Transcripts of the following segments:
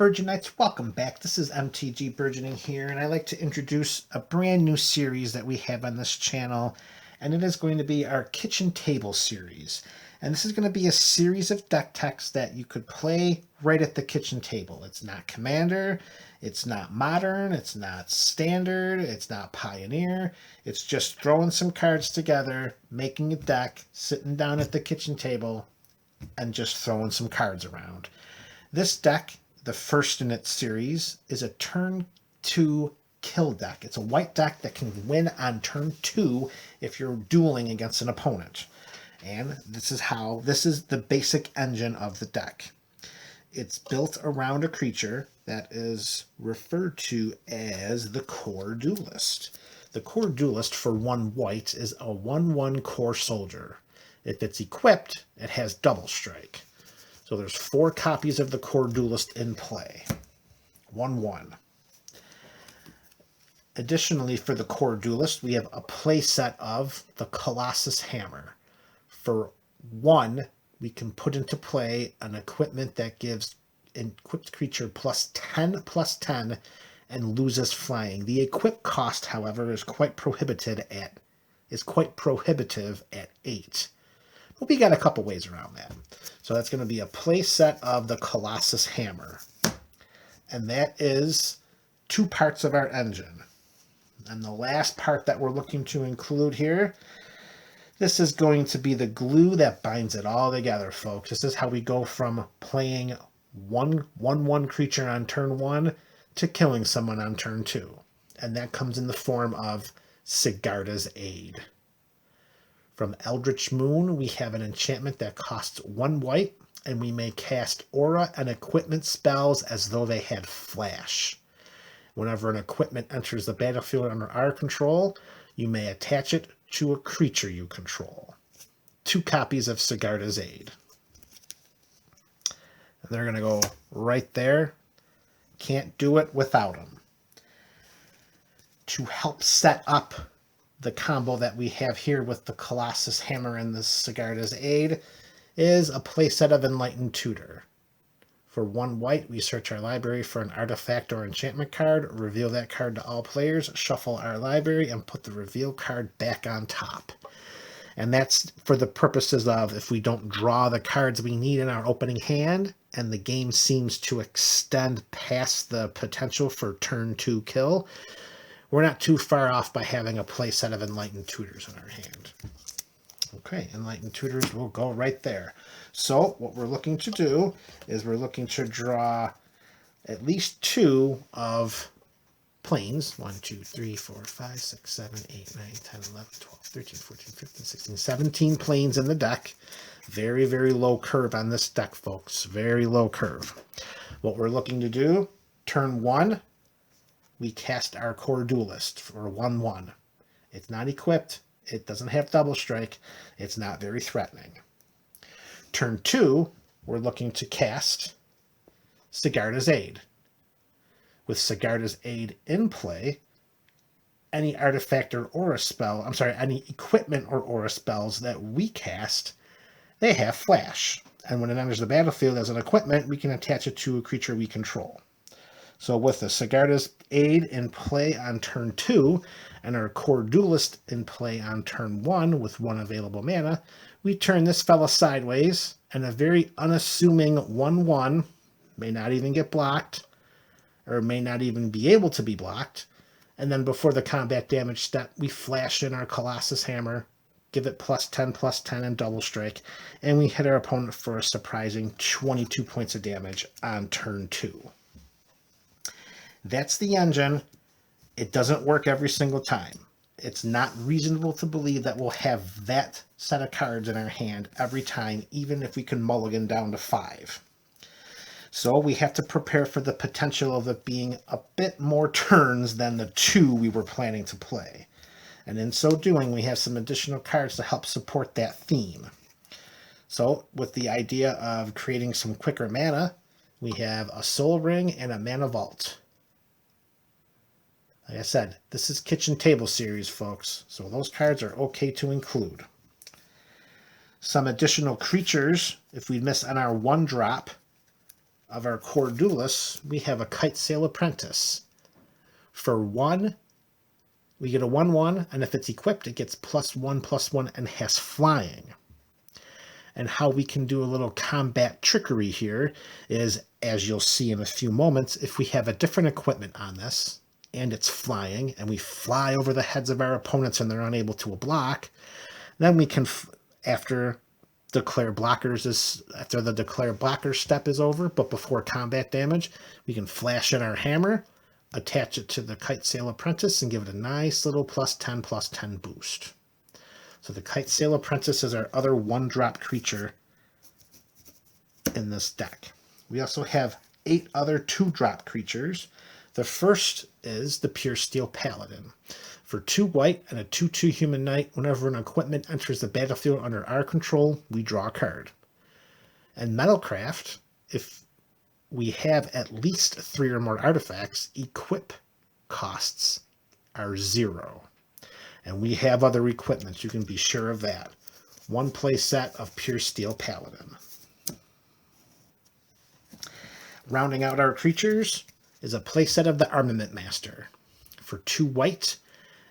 Burgeonites, welcome back. This is MTG Burgeoning here, and I'd like to introduce a brand new series that we have on this channel, and it is going to be our Kitchen Table series. And this is going to be a series of deck techs that you could play right at the kitchen table. It's not Commander, it's not Modern, it's not Standard, it's not Pioneer. It's just throwing some cards together, making a deck, sitting down at the kitchen table, and just throwing some cards around. This deck, the first in its series, is a turn 2 kill deck. It's a white deck that can win on turn 2 if you're dueling against an opponent. And this is the basic engine of the deck. It's built around a creature that is referred to as the Core Duelist. The Core Duelist for 1 white is a 1/1 core soldier. If it's equipped, it has double strike. So there's 4 copies of the Core Duelist in play. 1/1. Additionally, for the Core Duelist, we have a play set of the Colossus Hammer. For 1, we can put into play an equipment that gives an equipped creature +10/+10 and loses flying. The equip cost, however, is quite prohibitive at 8. But we got a couple ways around that. So that's going to be a play set of the Colossus Hammer. And that is 2 parts of our engine. And the last part that we're looking to include here, this is going to be the glue that binds it all together, folks. This is how we go from playing 1/1 creature on turn 1 to killing someone on turn 2. And that comes in the form of Sigarda's Aid. From Eldritch Moon, we have an enchantment that costs 1 white, and we may cast aura and equipment spells as though they had flash. Whenever an equipment enters the battlefield under our control, you may attach it to a creature you control. 2 copies of Sigarda's Aid. And they're going to go right there. Can't do it without them. To help set up the combo that we have here with the Colossus Hammer and the Sigarda's Aid is a playset of Enlightened Tutor. For 1 white, we search our library for an artifact or enchantment card, reveal that card to all players, shuffle our library, and put the reveal card back on top. And that's for the purposes of if we don't draw the cards we need in our opening hand, and the game seems to extend past the potential for turn 2 kill, we're not too far off by having a play set of Enlightened Tutors in our hand. Okay, Enlightened Tutors will go right there. So what we're looking to do is we're looking to draw at least 2 of planes. 1, 2, 3, 4, 5, 6, 7, 8, 9, 10, 11, 12, 13, 14, 15, 16, 17 planes in the deck. Very, very low curve on this deck, folks. Very low curve. What we're looking to do, turn 1, we cast our Core Duelist for 1/1. It's not equipped. It doesn't have double strike. It's not very threatening. Turn 2, we're looking to cast Sigarda's Aid. With Sigarda's Aid in play, any artifact or aura spell, any equipment or aura spells that we cast, they have flash. And when it enters the battlefield as an equipment, we can attach it to a creature we control. So with the Sigarda's Aid in play on turn 2 and our Core Duelist in play on turn 1 with 1 available mana, we turn this fella sideways, and a very unassuming 1/1 may not even get blocked, or may not even be able to be blocked. And then before the combat damage step, we flash in our Colossus Hammer, give it +10/+10 and double strike, and we hit our opponent for a surprising 22 points of damage on turn 2. That's the engine. It doesn't work every single time. It's not reasonable to believe that we'll have that set of cards in our hand every time, even if we can mulligan down to 5. So we have to prepare for the potential of it being a bit more turns than the 2 we were planning to play. And in so doing, we have some additional cards to help support that theme. So with the idea of creating some quicker mana, we have a Soul Ring and a Mana Vault. Like I said, this is Kitchen Table series, folks, so those cards are okay to include. Some additional creatures, if we miss on our 1-drop, of our core duelists, we have a Kite Sail Apprentice. For 1, we get a 1/1, and if it's equipped, it gets +1/+1 and has flying. And how we can do a little combat trickery here is, as you'll see in a few moments, if we have a different equipment on this, and it's flying, and we fly over the heads of our opponents and they're unable to block, then we can, after the declare blocker step is over, but before combat damage, we can flash in our hammer, attach it to the Kite Sail Apprentice, and give it a nice little +10/+10 boost. So the Kite Sail Apprentice is our other 1-drop creature in this deck. We also have 8 other 2-drop creatures. The first is the Pure Steel Paladin. For 2 white and a 2/2 human knight, whenever an equipment enters the battlefield under our control, we draw a card. And Metalcraft, if we have at least 3 or more artifacts, equip costs are 0. And we have other equipment, you can be sure of that. 1 play set of Pure Steel Paladin. Rounding out our creatures is a playset of the Armament Master. For 2 white,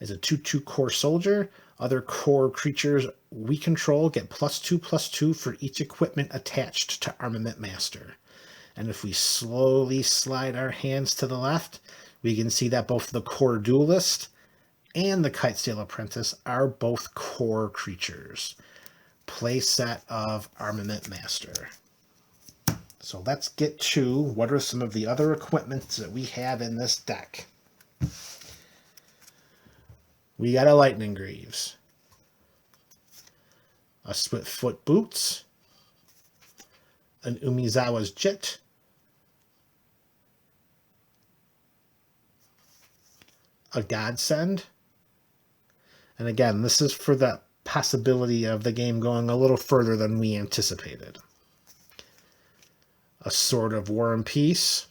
as a 2/2 core soldier, other core creatures we control get +2/+2 for each equipment attached to Armament Master. And if we slowly slide our hands to the left, we can see that both the core duelist and the Kite Sail Apprentice are both core creatures. Playset of Armament Master. So let's get to what are some of the other equipments that we have in this deck. We got a Lightning Greaves, a Swiftfoot Boots, an Umezawa's Jit, a Godsend, and again, this is for the possibility of the game going a little further than we anticipated. A Sword of War and Peace.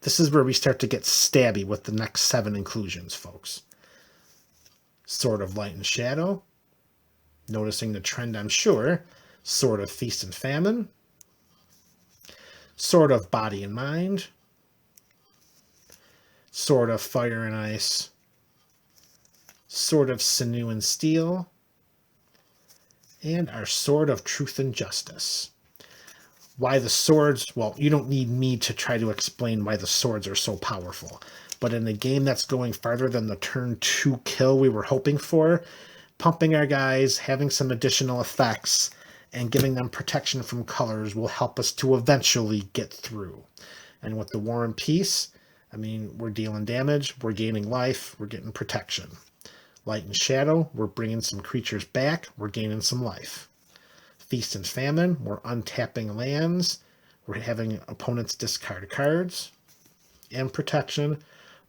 This is where we start to get stabby with the next 7 inclusions, folks. Sword of Light and Shadow. Noticing the trend, I'm sure. Sword of Feast and Famine. Sword of Body and Mind. Sword of Fire and Ice. Sword of Sinew and Steel. And our Sword of Truth and Justice. Why the swords? Well, you don't need me to try to explain why the swords are so powerful. But in a game that's going farther than the turn 2 kill we were hoping for, pumping our guys, having some additional effects, and giving them protection from colors will help us to eventually get through. And with the War and Peace, I mean, we're dealing damage, we're gaining life, we're getting protection. Light and Shadow, we're bringing some creatures back, we're gaining some life. Feast and Famine, we're untapping lands, we're having opponents discard cards, and protection.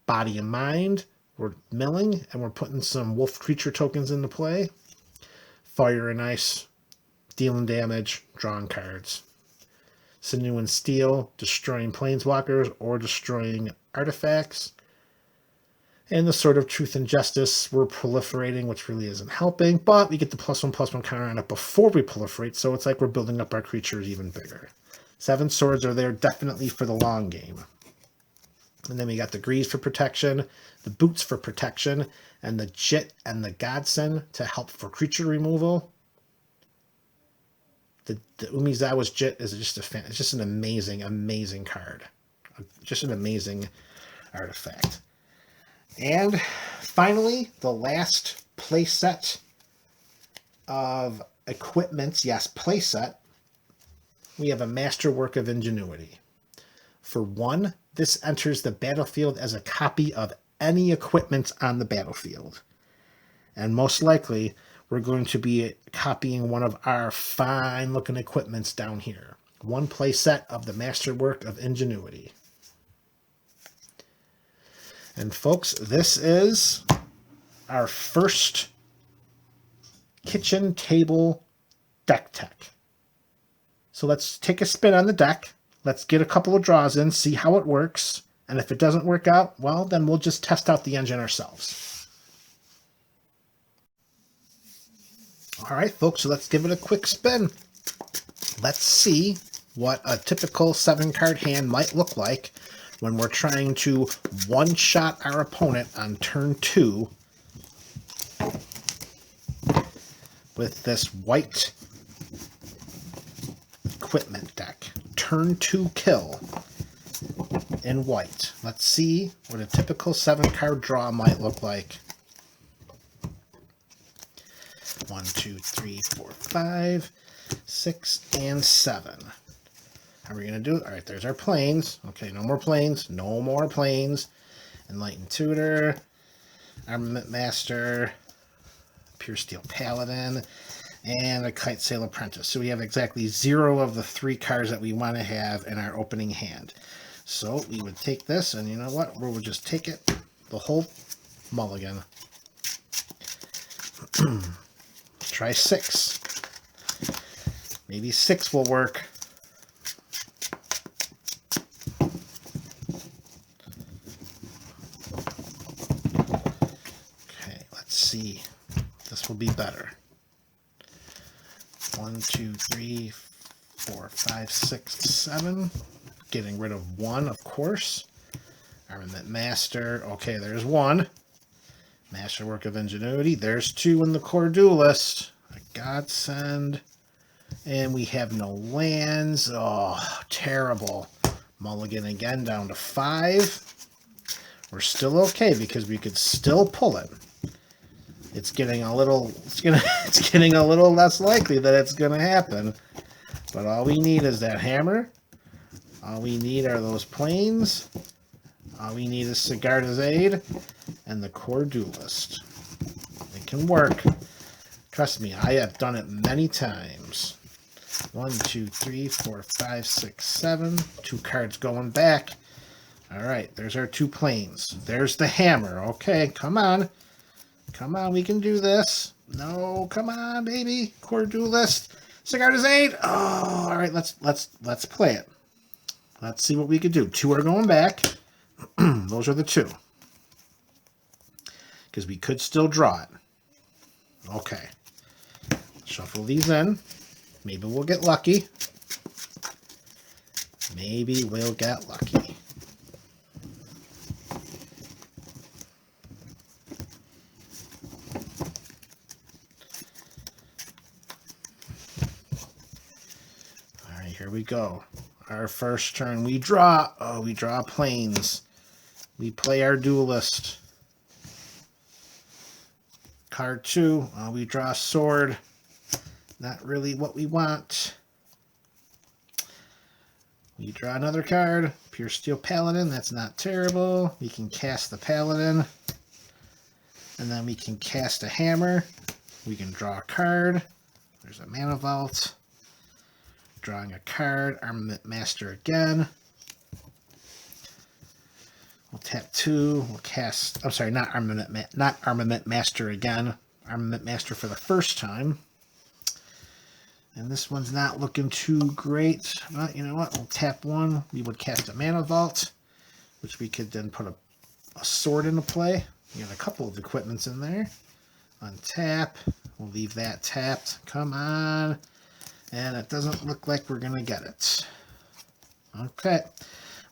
Body and Mind, we're milling, and we're putting some wolf creature tokens into play. Fire and Ice, dealing damage, drawing cards. Sinew and Steel, destroying planeswalkers or destroying artifacts. And the Sword of Truth and Justice, we're proliferating, which really isn't helping, but we get the +1/+1 counter on it before we proliferate, so it's like we're building up our creatures even bigger. 7 swords are there definitely for the long game. And then we got the Greaves for protection, the Boots for protection, and the Jit and the Godsend to help for creature removal. The Umezawa's Jit is it's just an amazing, amazing card. Just an amazing artifact. And finally, the last playset of equipments, yes, playset, we have a Masterwork of Ingenuity. For 1, this enters the battlefield as a copy of any equipment on the battlefield. And most likely, we're going to be copying one of our fine-looking equipments down here. 1 playset of the Masterwork of Ingenuity. And folks, this is our first kitchen table deck tech. So let's take a spin on the deck. Let's get a couple of draws in, see how it works. And if it doesn't work out, well, then we'll just test out the engine ourselves. All right, folks, so let's give it a quick spin. Let's see what a typical 7-card hand might look like when we're trying to one-shot our opponent on turn 2 with this white equipment deck. Turn 2 kill in white. Let's see what a typical 7-card draw might look like. 1, 2, 3, 4, 5, 6, and 7. How are we going to do it? All right, there's our planes. Okay, no more planes. No more planes. Enlightened Tutor, Armament Master, Pure Steel Paladin, and a Kite Sail Apprentice. So we have exactly 0 of the 3 cards that we want to have in our opening hand. So we would take this, and you know what? We would just take it, the whole mulligan. Try 6. Maybe 6 will work. Okay, let's see. This will be better. 1, 2, 3, 4, 5, 6, 7. Getting rid of 1, of course. Armament Master. Okay, there's 1. Masterwork of Ingenuity. There's 2 in the Core Duelist. A godsend. And we have no lands. Oh, terrible. Mulligan again, down to 5. We're still okay because we could still pull it. It's getting a little it's getting a little less likely that it's gonna happen. But all we need is that hammer. All we need are those planes. All we need is Sigarda's Aid and the Core Duelist. It can work. Trust me, I have done it many times. 1, 2, 3, 4, 5, 6, 7. 2 cards going back. All right, there's our 2 planes. There's the hammer. Okay, come on. Come on, we can do this. No, come on, baby. Core Duelist. Sigarda's Aid. Oh, all right, let's play it. Let's see what we could do. 2 are going back. Those are the 2. Because we could still draw it. Okay. Shuffle these in. Maybe we'll get lucky. Maybe we'll get lucky. All right, here we go. Our first turn, we draw. Oh, we draw planes. We play our Duelist. Card 2, we draw a sword. Not really what we want. We draw another card. Pure Steel Paladin. That's not terrible. We can cast the Paladin. And then we can cast a hammer. We can draw a card. There's a Mana Vault. Drawing a card. Armament Master again. We'll tap 2. We'll cast... I'm sorry, not Armament Master again. Armament Master for the first time. And this one's not looking too great. But you know what? We'll tap 1. We would cast a Mana Vault, which we could then put a sword into play. We got a couple of equipments in there. Untap. We'll leave that tapped. Come on. And it doesn't look like we're going to get it. Okay.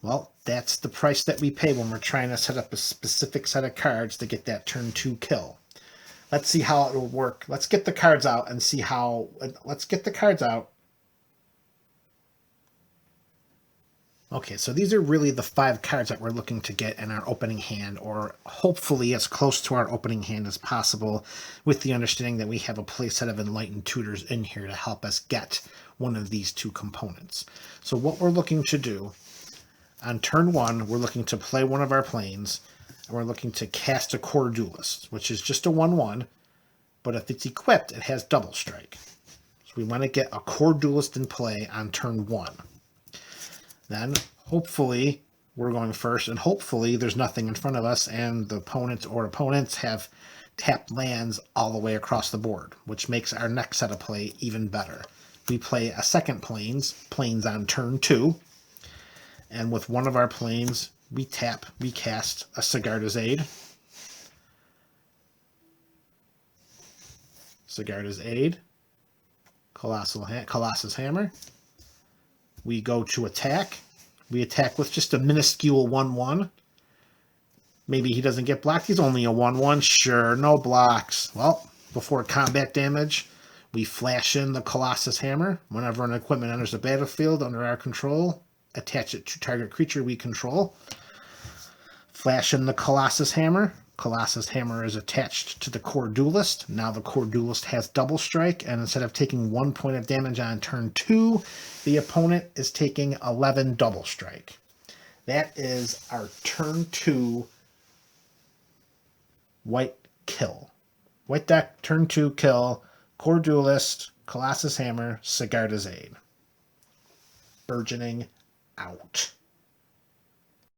Well, that's the price that we pay when we're trying to set up a specific set of cards to get that turn 2 kill. Let's see how it will work. Let's get the cards out and see how... Let's get the cards out. Okay, so these are really the 5 cards that we're looking to get in our opening hand, or hopefully as close to our opening hand as possible, with the understanding that we have a playset of Enlightened Tutors in here to help us get one of these 2 components. So what we're looking to do, on turn 1, we're looking to play one of our planes, and we're looking to cast a Core Duelist, which is just a 1/1, but if it's equipped, it has double strike. So we want to get a Core Duelist in play on turn 1. Then, hopefully, we're going first, and hopefully there's nothing in front of us, and the opponents have tapped lands all the way across the board, which makes our next set of play even better. We play a second planes on turn 2, and with one of our planes, we cast a Sigarda's Aid. Sigarda's Aid. Colossus Hammer. We go to attack. We attack with just a minuscule 1/1. Maybe he doesn't get blocked. He's only a 1/1. Sure, no blocks. Well, before combat damage, we flash in the Colossus Hammer. Whenever an equipment enters the battlefield under our control, attach it to target creature we control. Flash in the Colossus Hammer. Colossus Hammer is attached to the Core Duelist. Now the Core Duelist has double strike, and instead of taking 1 point of damage on turn 2, the opponent is taking 11 double strike. That is our turn 2 white kill. White deck, turn 2 kill, Core Duelist, Colossus Hammer, Sigarda's Aid. Burgeoning out.